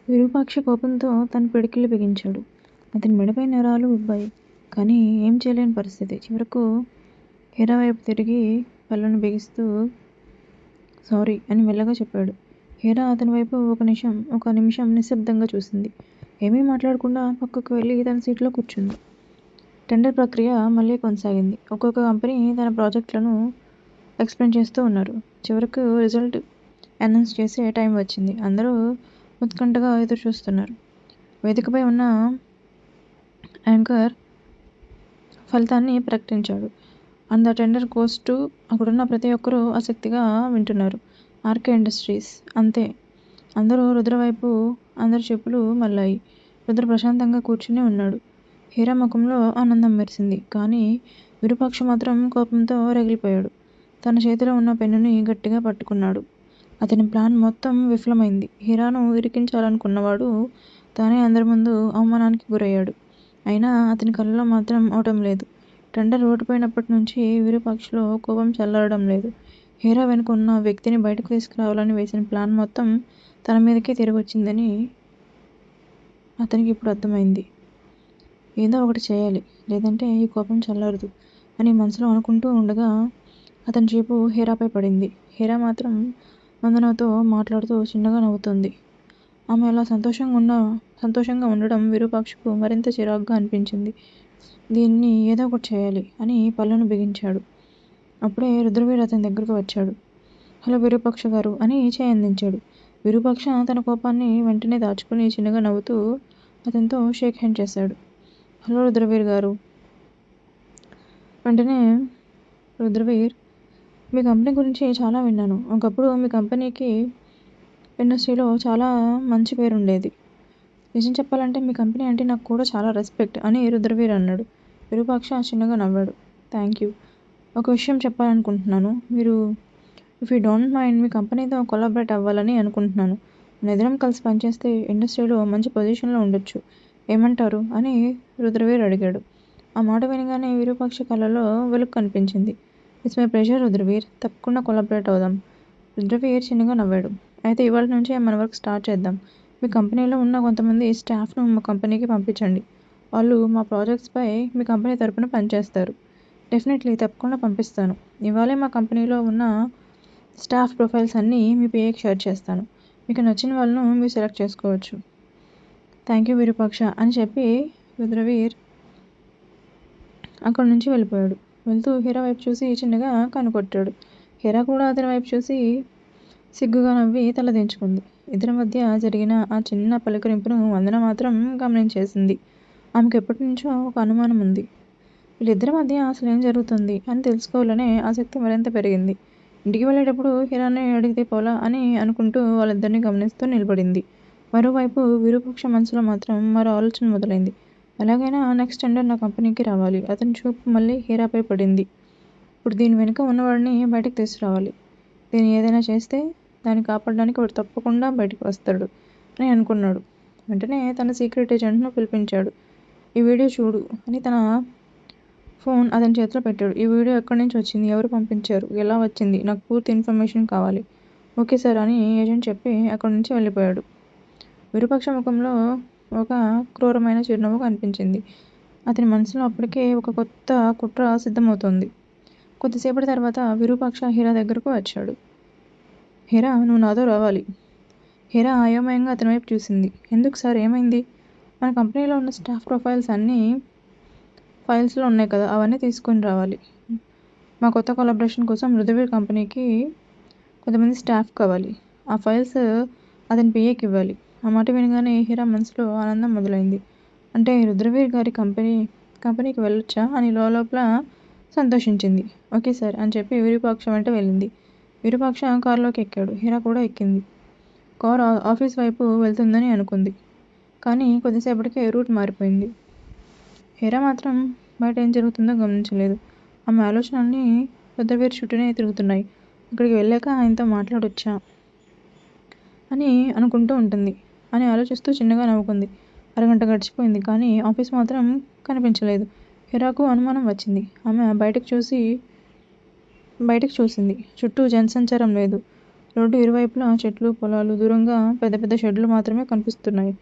విరూపాక్ష కోపంతో తన పిడికిళ్ళు బిగించాడు. అతని మెడపై నరాలు ఉబ్బాయి. కానీ ఏం చేయలేని పరిస్థితి. చివరకు హీరా వైపు తిరిగి పళ్ళను బిగిస్తూ సారీ అని మెల్లగా చెప్పాడు. హీరా అతని వైపు ఒక నిమిషం నిశ్శబ్దంగా చూసింది. ఏమీ మాట్లాడకుండా పక్కకు వెళ్ళి తన సీట్లో కూర్చుంది. టెండర్ ప్రక్రియ మళ్ళీ కొనసాగింది. ఒక్కొక్క కంపెనీ తన ప్రాజెక్టులను ఎక్స్ప్లెయిన్ చేస్తూ ఉన్నారు. చివరకు రిజల్ట్ అనౌన్స్ చేసే టైం వచ్చింది. అందరూ ఉత్కంఠగా ఎదురు చూస్తున్నారు. వేదికపై ఉన్న యాంకర్ ఫలితాన్ని ప్రకటించాడు. And the tender goes to అక్కడున్న ప్రతి ఒక్కరూ ఆసక్తిగా వింటున్నారు. RK industries. అంతే. అందరి చెప్పులు మళ్ళాయి. రుద్ర ప్రశాంతంగా కూర్చుని ఉన్నాడు. హీరా ముఖంలో ఆనందం మెరిసింది. కానీ విరూపాక్ష మాత్రం కోపంతో రగిలిపోయాడు. తన చేతిలో ఉన్న పెన్నుని గట్టిగా పట్టుకున్నాడు. అతని ప్లాన్ మొత్తం విఫలమైంది. హీరాను ఇరికించాలనుకున్నవాడు తానే అందరి ముందు అవమానానికి గురయ్యాడు. అయినా అతని కళ్ళలో మాత్రం ఓటమి లేదు. టెండర్ ఓడిపోయినప్పటి నుంచి విరూపాక్షలో కోపం చల్లారడం లేదు. హీరా వెనుక ఉన్న వ్యక్తిని బయటకు తీసుకురావాలని వేసిన ప్లాన్ మొత్తం తన మీదకే తిరిగొచ్చిందని అతనికి ఇప్పుడు అర్థమైంది. ఏదో ఒకటి చేయాలి, లేదంటే ఈ కోపం చల్లారదు అని మనసులో అనుకుంటూ ఉండగా అతని చూపు హీరాపై పడింది. హీరా మాత్రం వందనతో మాట్లాడుతూ చిన్నగా నవ్వుతోంది. ఆమె అలా సంతోషంగా ఉండడం విరూపాక్షకు మరింత చిరాకుగా అనిపించింది. దీన్ని ఏదో ఒకటి చేయాలి అని పళ్ళను బిగించాడు. అప్పుడే రుద్రవీర్ అతని దగ్గరకు వచ్చాడు. హలో విరూపాక్ష గారు అని చేయి అందించాడు. విరూపాక్ష తన కోపాన్ని వెంటనే దాచుకుని చిన్నగా నవ్వుతూ అతనితో షేక్ హ్యాండ్ చేశాడు. హలో రుద్రవీర్ గారు. వెంటనే రుద్రవీర్, మీ కంపెనీ గురించి చాలా విన్నాను. ఒకప్పుడు మీ కంపెనీకి ఇండస్ట్రీలో చాలా మంచి పేరు ఉండేది. నిజం చెప్పాలంటే మీ కంపెనీ అంటే నాకు కూడా చాలా రెస్పెక్ట్ అని రుద్రవీర్ అన్నాడు. విరూపాక్ష చిన్నగా నవ్వాడు. Thank you. ఒక విషయం చెప్పాలనుకుంటున్నాను. మీరు ఇఫ్ యూ డోంట్ మైండ్ మీ కంపెనీతో కొలాబరేట్ అవ్వాలని అనుకుంటున్నాను. మనిద్దరం కలిసి పనిచేస్తే ఇండస్ట్రీలో మంచి పొజిషన్లో ఉండొచ్చు. ఏమంటారు అని రుద్రవీర్ అడిగాడు. ఆ మాట వినగానే విరూపాక్ష కళ్ళలో వెలుగు కనిపించింది. It's my pleasure Rudraveer. తప్పకుండా కొలాబరేట్ అవుదాం. రుద్రవీర్ చిన్నగా నవ్వాడు. అయితే ఇవాళ నుంచే మన వర్క్ స్టార్ట్ చేద్దాం. మీ కంపెనీలో ఉన్న కొంతమంది స్టాఫ్ను మా కంపెనీకి పంపించండి. వాళ్ళు మా ప్రాజెక్ట్స్పై మీ కంపెనీ తరపున పనిచేస్తారు. డెఫినెట్లీ తప్పకుండా పంపిస్తాను. ఇవాళే మా కంపెనీలో ఉన్న స్టాఫ్ ప్రొఫైల్స్ అన్నీ మీ పిఏకి షేర్ చేస్తాను. మీకు నచ్చిన వాళ్ళను మీరు సెలెక్ట్ చేసుకోవచ్చు. థ్యాంక్ యూ విరూపాక్ష అని చెప్పి రుద్రవీర్ అక్కడి నుంచి వెళ్ళిపోయాడు. వెళ్తూ హీరా వైపు చూసి చిన్నగా కనుకొట్టాడు. హీరా కూడా అతని వైపు చూసి సిగ్గుగా నవ్వి తలదించుకుంది. ఇద్దరి మధ్య జరిగిన ఆ చిన్న పలకరింపును వందన మాత్రం గమనించేసింది. ఆమెకు ఎప్పటి నుంచో ఒక అనుమానం ఉంది. వీళ్ళిద్దరి మధ్య అసలు ఏం జరుగుతుంది అని తెలుసుకోవాలనే ఆసక్తి మరింత పెరిగింది. ఇంటికి వెళ్ళేటప్పుడు హీరాని అడిగితే పోలా అని అనుకుంటూ వాళ్ళిద్దరిని గమనిస్తూ నిలబడింది. మరోవైపు విరూపాక్ష మనసులో మాత్రం మరో ఆలోచన మొదలైంది. ఎలాగైనా నెక్స్ట్ టెండర్ నా కంపెనీకి రావాలి. అతని చూపు మళ్ళీ హీరాపై పడింది. ఇప్పుడు దీని వెనుక ఉన్నవాడిని బయటకు తీసుకురావాలి. దీన్ని ఏదైనా చేస్తే దాన్ని కాపాడడానికి వాడు తప్పకుండా బయటకు వస్తాడు అని అనుకున్నాడు. వెంటనే తన సీక్రెట్ ఏజెంట్ను పిలిపించాడు. ఈ వీడియో చూడు అని తన ఫోన్ అతని చేతిలో పెట్టాడు. ఈ వీడియో ఎక్కడి నుంచి వచ్చింది, ఎవరు పంపించారు, ఎలా వచ్చింది, నాకు పూర్తి ఇన్ఫర్మేషన్ కావాలి. ఓకే సార్ అని ఏజెంట్ చెప్పి అక్కడి నుంచి వెళ్ళిపోయాడు. విరూపాక్ష ముఖంలో ఒక క్రూరమైన చిరునవ్వు కనిపించింది. అతని మనసులో అప్పటికే ఒక కొత్త కుట్ర సిద్ధమవుతోంది. కొద్దిసేపటి తర్వాత విరూపాక్ష హీరా దగ్గరకు వచ్చాడు. హీరా, నువ్వు నాతో రావాలి. హీరా అయోమయంగా అతని వైపు చూసింది. ఎందుకు సార్, ఏమైంది? మన కంపెనీలో ఉన్న స్టాఫ్ ప్రొఫైల్స్ అన్నీ ఫైల్స్లో ఉన్నాయి కదా, అవన్నీ తీసుకొని రావాలి. మా కొత్త కొలాబరేషన్ కోసం రుద్రవీర్ కంపెనీకి కొంతమంది స్టాఫ్ కావాలి. ఆ ఫైల్స్ అతని పిఏకి ఇవ్వాలి. ఆ మాట వినగానే హీరా మనసులో ఆనందం మొదలైంది. అంటే రుద్రవీర్ గారి కంపెనీకి వెళ్ళొచ్చా అని లోపల సంతోషించింది. ఓకే సార్ అని చెప్పి విరూపాక్ష వెంట వెళ్ళింది. విరూపాక్ష కారులోకి ఎక్కాడు. హీరా కూడా ఎక్కింది. కారు ఆఫీస్ వైపు వెళ్తుందని అనుకుంది. కానీ కొద్దిసేపటికే రూట్ మారిపోయింది. హీరా మాత్రం బయట ఏం జరుగుతుందో గమనించలేదు. ఆమె ఆలోచనలన్నీ రుద్రవీర్ చుట్టూనే తిరుగుతున్నాయి. అక్కడికి వెళ్ళాక ఆయనతో మాట్లాడొచ్చా అని అనుకుంటూ ఉంటుంది అని ఆలోచిస్తూ చిన్నగా నవ్వుకుంది. అరగంట గడిచిపోయింది. కానీ ఆఫీస్ మాత్రం కనిపించలేదు. హీరాకు అనుమానం వచ్చింది. ఆమె బయటకు చూసింది. చుట్టూ జనసంచారం లేదు. రోడ్డు ఇరువైపులా చెట్లు, పొలాలు, దూరంగా పెద్ద పెద్ద షెడ్లు మాత్రమే కనిపిస్తున్నాయి.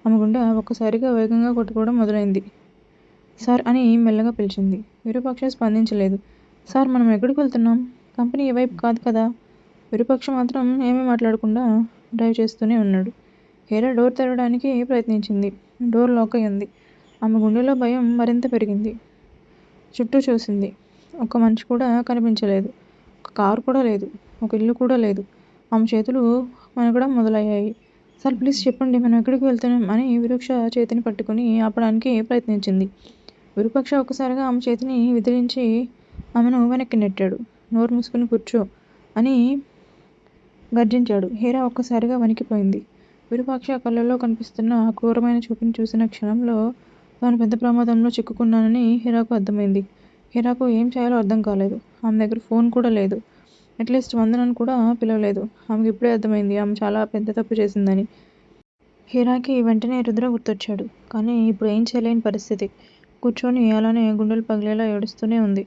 ఆమె గుండె ఒక్కసారిగా వేగంగా కొట్టుకోవడం మొదలైంది. సార్ అని మెల్లగా పిలిచింది. విరూపాక్ష స్పందించలేదు. సార్, మనం ఎక్కడికి వెళ్తున్నాం? కంపెనీ ఈ వైపు కాదు కదా? విరూపాక్ష మాత్రం ఏమీ మాట్లాడకుండా డ్రైవ్ చేస్తూనే ఉన్నాడు. హీరా డోర్ తెరవడానికి ప్రయత్నించింది. డోర్ లాక్ అయి ఉంది. ఆమె గుండెలో భయం మరింత పెరిగింది. చుట్టూ చూసింది. ఒక్క మనిషి కూడా కనిపించలేదు. ఒక కారు కూడా లేదు. ఒక ఇల్లు కూడా లేదు. ఆమె చేతులు వణకడం మొదలయ్యాయి. సార్, ప్లీజ్ చెప్పండి, మనం ఎక్కడికి వెళ్తున్నాం అని విరూక్ష చేతిని పట్టుకుని ఆపడానికి ప్రయత్నించింది. విరూపాక్ష ఒక్కసారిగా ఆమె చేతిని విదిలించి ఆమెను వెనక్కి నెట్టాడు. నోరు మూసుకుని కూర్చో అని గర్జించాడు. హీరా ఒక్కసారిగా వణికిపోయింది. విరూపాక్ష కళ్ళల్లో కనిపిస్తున్న ఆ క్రూరమైన చూపుని చూసిన క్షణంలో తాను పెద్ద ప్రమాదంలో చిక్కుకున్నానని హీరాకు అర్థమైంది. హీరాకు ఏం చేయాలో అర్థం కాలేదు. ఆమె దగ్గర ఫోన్ కూడా లేదు. అట్లీస్ట్ వందనను కూడా పిలవలేదు. ఆమెకు ఇప్పుడే అర్థమైంది ఆమె చాలా పెద్ద తప్పు చేసిందని. హీరాకి వెంటనే రుద్ర గుర్తొచ్చాడు. కానీ ఇప్పుడు ఏం చేయలేని పరిస్థితి. కూర్చొని అలానే గుండెలు పగిలేలా ఏడుస్తూనే ఉంది.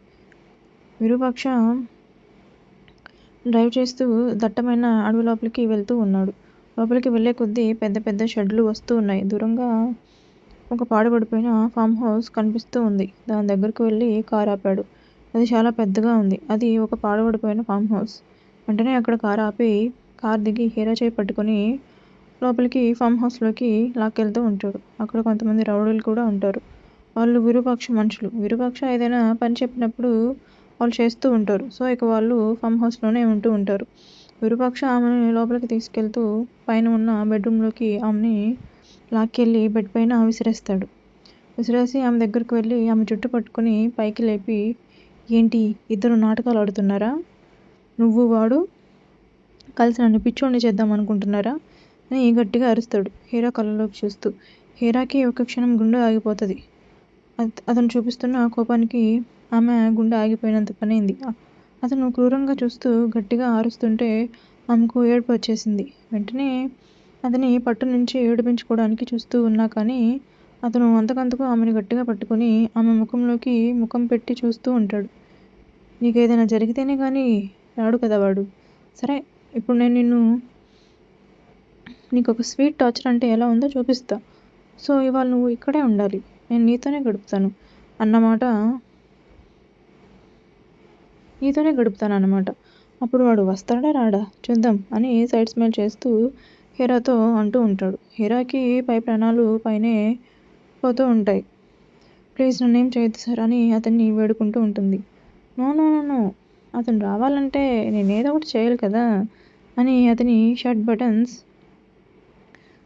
విరూపాక్ష డ్రైవ్ చేస్తూ దట్టమైన అడవి లోపలికి వెళ్తూ ఉన్నాడు. లోపలికి వెళ్లే కొద్దీ పెద్ద పెద్ద షెడ్లు వస్తూ ఉన్నాయి. దూరంగా ఒక పాడుపడిపోయిన ఫామ్ హౌస్ కనిపిస్తూ ఉంది. దాని దగ్గరకు వెళ్ళి కారు ఆపాడు. అది చాలా పెద్దగా ఉంది. అది ఒక పాడుపడిపోయిన ఫామ్ హౌస్. వెంటనే అక్కడ కారు ఆపి కారు దిగి హీరా చేయి పట్టుకుని లోపలికి ఫామ్ హౌస్లోకి లాక్కెళ్తూ ఉంటాడు. అక్కడ కొంతమంది రౌడీలు కూడా ఉంటారు. వాళ్ళు విరూపాక్ష మనుషులు. విరూపాక్ష ఏదైనా పని చెప్పినప్పుడు వాళ్ళు చేస్తూ ఉంటారు. సో ఇక వాళ్ళు ఫామ్ హౌస్లోనే ఉంటూ ఉంటారు. విరూపాక్ష ఆమెని లోపలికి తీసుకెళ్తూ పైన ఉన్న బెడ్రూమ్లోకి ఆమెని లాక్కెళ్ళి బెడ్ పైన విసిరేస్తాడు. విసిరేసి ఆమె దగ్గరకు వెళ్ళి ఆమె జుట్టు పట్టుకుని పైకి లేపి, ఏంటి, ఇద్దరు నాటకాలు ఆడుతున్నారా? నువ్వు వాడు కలిసి నన్ను పిచ్చోడిని చేద్దాం అనుకుంటున్నారా అని గట్టిగా అరుస్తాడు హీరా కళ్ళలోకి చూస్తూ. హీరాకి ఒక క్షణం గుండె ఆగిపోతుంది. అతను చూపిస్తున్న కోపానికి ఆమె గుండె ఆగిపోయినంత పనైంది. అతను క్రూరంగా చూస్తూ గట్టిగా అరుస్తుంటే ఆమెకు ఏడుపు వచ్చేసింది. వెంటనే అతని పట్టు నుంచి ఏడిపించుకోవడానికి చూస్తూ ఉన్నా కానీ అతను అంతకంతకు ఆమెను గట్టిగా పట్టుకుని ఆమె ముఖంలోకి ముఖం పెట్టి చూస్తూ ఉంటాడు. నీకేదైనా జరిగితేనే కానీ రాడు కదా వాడు. సరే, ఇప్పుడు నేను నీకు ఒక స్వీట్ టార్చర్ అంటే ఎలా ఉందో చూపిస్తా. సో ఇవాళ నువ్వు ఇక్కడే ఉండాలి. నేను నీతోనే గడుపుతాను అన్నమాట. అప్పుడు వాడు వస్తాడా రాడా చూద్దాం అని సైడ్ స్మైల్ చేస్తూ హీరాతో అంటూ ఉంటాడు. హీరాకి పై ప్రాణాలు పైనే పోతూ ఉంటాయి. ప్లీజ్ నన్నేం చేయొద్దు సార్ అని అతన్ని వేడుకుంటూ ఉంటుంది. నో నో నో నో అతను రావాలంటే నేనేదో ఒకటి చేయాలి కదా అని అతని షర్ట్ బటన్స్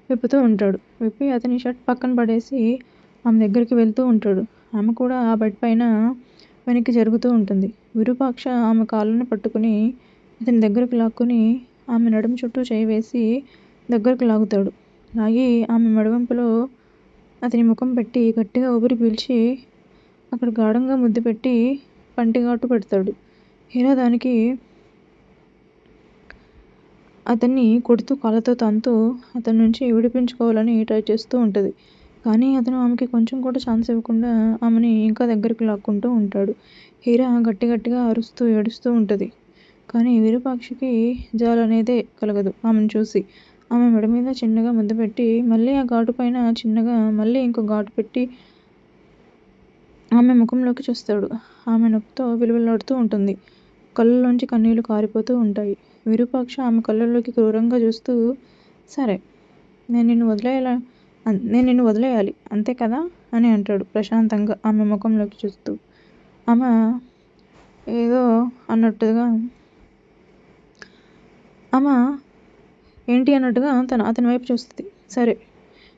విప్పుతూ ఉంటాడు. విప్పి అతని షర్ట్ పక్కన పడేసి ఆమె దగ్గరికి వెళ్తూ ఉంటాడు. ఆమె కూడా ఆ బెడ్ పైన వెనక్కి జరుగుతూ ఉంటుంది. విరూపాక్ష ఆమె కాళ్ళను పట్టుకుని అతని దగ్గరకు లాక్కుని ఆమె నడుము చుట్టూ చేయి వేసి దగ్గరకు లాగుతాడు. లాగి ఆమె మెడవంపులో అతని ముఖం పెట్టి గట్టిగా ఊపిరి పీల్చి అక్కడ గాఢంగా ముద్దు పెట్టి పంటిగాటు పెడతాడు. హీరా దానికి అతన్ని కొడుతూ కాళ్ళతో తంతూ అతని నుంచి విడిపించుకోవాలని ట్రై చేస్తూ ఉంటుంది. కానీ అతను ఆమెకి కొంచెం కూడా ఛాన్స్ ఇవ్వకుండా ఆమెని ఇంకా దగ్గరికి లాక్కుంటూ ఉంటాడు. హీరా గట్టి గట్టిగా అరుస్తూ ఏడుస్తూ ఉంటుంది. కానీ విరూపాక్షకి జాలనేదే కలగదు ఆమెను చూసి. ఆమె మెడ మీద చిన్నగా ముద్దు పెట్టి మళ్ళీ ఆ ఘాటు పైన చిన్నగా మళ్ళీ ఇంకో ఘాటు పెట్టి ఆమె ముఖంలోకి చూస్తాడు. ఆమె నొప్పితో విలువలాడుతూ ఉంటుంది. కళ్ళలోంచి కన్నీళ్లు కారిపోతూ ఉంటాయి. విరూపాక్ష ఆమె కళ్ళల్లోకి క్రూరంగా చూస్తూ, సరే, నేను నిన్ను వదిలేయాలి అంతే కదా అని అంటాడు ప్రశాంతంగా ఆమె ముఖంలోకి చూస్తూ. ఆమె ఏదో అన్నట్టుగా ఏంటి అన్నట్టుగా అతని వైపు చూస్తుంది. సరే,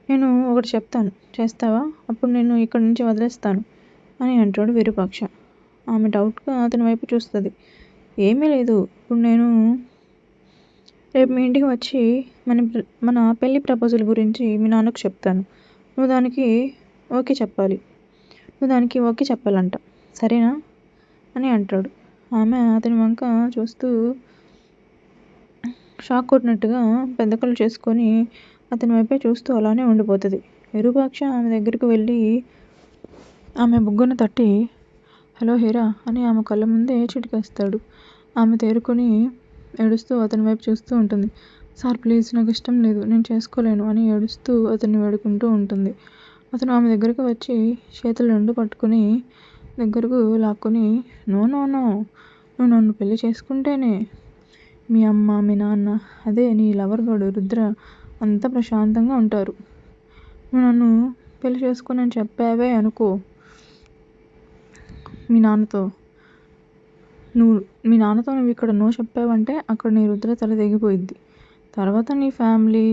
నేను ఒకటి చెప్తాను, చేస్తావా? అప్పుడు నేను ఇక్కడి నుంచి వదిలేస్తాను అని అంటాడు విరూపాక్ష. ఆమె డౌట్గా అతని వైపు చూస్తుంది. ఏమీ లేదు, ఇప్పుడు నేను రేపు మీ ఇంటికి వచ్చి మన పెళ్లి ప్రపోజల్ గురించి మీ నాన్నకు చెప్తాను. నువ్వు దానికి ఓకే చెప్పాలంట, సరేనా అని అంటాడు. ఆమె అతని వంక చూస్తూ షాక్ కొట్టినట్టుగా పెద్ద కళ్ళు చేసుకొని అతని వైపే చూస్తూ అలానే ఉండిపోతుంది. విరూపాక్ష ఆమె దగ్గరికి వెళ్ళి ఆమె బుగ్గను తట్టి, హలో హీరా అని ఆమె కళ్ళ ముందే చిటికేస్తాడు. ఆమె తేరుకొని ఏడుస్తూ అతని వైపు చూస్తూ ఉంటుంది. సార్ ప్లీజ్ నాకు ఇష్టం లేదు, నేను చేసుకోలేను అని ఏడుస్తూ అతన్ని వేడుకుంటూ ఉంటుంది. అతను ఆమె దగ్గరకు వచ్చి చేతులు రెండు పట్టుకుని దగ్గరకు లాక్కొని నో నో నో నువ్వు నన్ను పెళ్లి చేసుకుంటేనే మీ అమ్మ మీ నాన్న అదే నీ లవర్ గాడు రుద్ర అంతా ప్రశాంతంగా ఉంటారు. నువ్వు నన్ను పెళ్లి చేసుకోనని చెప్పావే అనుకో మీ నాన్నతో నువ్వు ఇక్కడ నో చెప్పావంటే అక్కడ నీ రుద్ర తల తెగిపోయిద్ది. తర్వాత నీ ఫ్యామిలీ,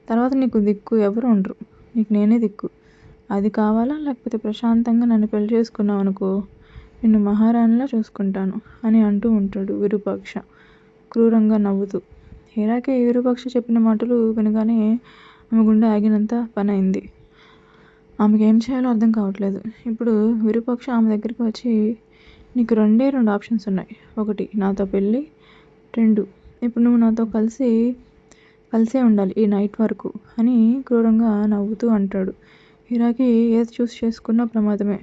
తర్వాత నీకు దిక్కు ఎవరు ఉండరు, నీకు నేనే దిక్కు. అది కావాలా లేకపోతే ప్రశాంతంగా నన్ను పెళ్లి చేసుకున్నావు అనుకో నిన్ను మహారాణిలా చూసుకుంటాను అని అంటూ ఉంటాడు విరూపాక్ష క్రూరంగా నవ్వుతూ. హీరాకి విరూపాక్ష చెప్పిన మాటలు వినగానే ఆమె గుండె ఆగినంత పని అయింది. ఆమెకి ఏం చేయాలో అర్థం కావట్లేదు. ఇప్పుడు విరూపాక్ష ఆమె దగ్గరికి వచ్చి నీకు రెండు ఆప్షన్స్ ఉన్నాయి. ఒకటి నాతో పెళ్ళి, 2 ఇప్పుడు నువ్వు నాతో కలిసే ఉండాలి ఈ నైట్ వరకు అని క్రూరంగా నవ్వుతూ అంటాడు. హీరాకి ఏది చూస్ చేసుకున్నా ప్రమాదమే.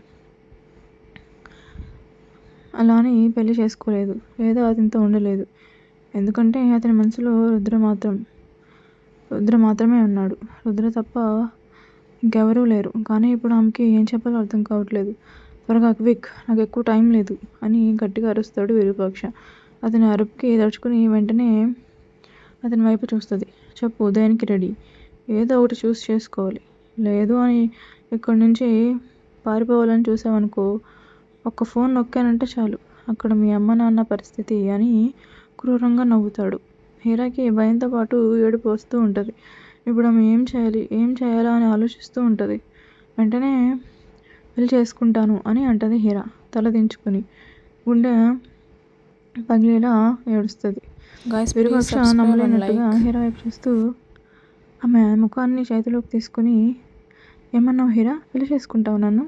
అలా అని పెళ్లి చేసుకోలేదు లేదా అతనితో ఉండలేదు. ఎందుకంటే అతని మనసులో రుద్ర మాత్రమే ఉన్నాడు. రుద్ర తప్ప ఇంకెవరూ లేరు. కానీ ఇప్పుడు ఆమెకి ఏం చెప్పాలో అర్థం కావట్లేదు. త్వరగా క్విక్, నాకు ఎక్కువ టైం లేదు అని గట్టిగా అరుస్తాడు విరూపాక్ష. అతని అరుపుకి దడుచుకుని వెంటనే అతని వైపు చూస్తుంది. చెప్పు, దేనికి రెడీ? ఏదో ఒకటి చూస్ చేసుకోవాలి. లేదు అని ఇక్కడి నుంచి పారిపోవాలని చూసావనుకో ఒక్క ఫోన్ నొక్కానంటే చాలు అక్కడ మీ అమ్మ నాన్న పరిస్థితి అని క్రూరంగా నవ్వుతాడు. హీరాకి భయంతో పాటు ఏడుపు వస్తూ ఉంటుంది. ఇప్పుడు ఆమె ఏం చేయాలా అని ఆలోచిస్తూ ఉంటుంది. వెంటనే పెళ్లి చేసుకుంటాను అని అంటది హీరా తల దించుకుని. గుండె పగిలేలా ఏడుస్తుంది. విరూపాక్ష నమ్మలేనట్టుగా హీరా వైపు చూస్తూ ఆమె ముఖాన్ని చేతిలోకి తీసుకుని ఏమన్నావు హీరా, పెళ్లి చేసుకుంటావు నన్ను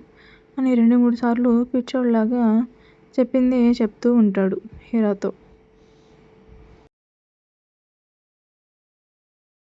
అని 2-3 సార్లు పిచ్చోళ్ళలాగా చెప్పింది చెప్తూ ఉంటాడు హీరాతో.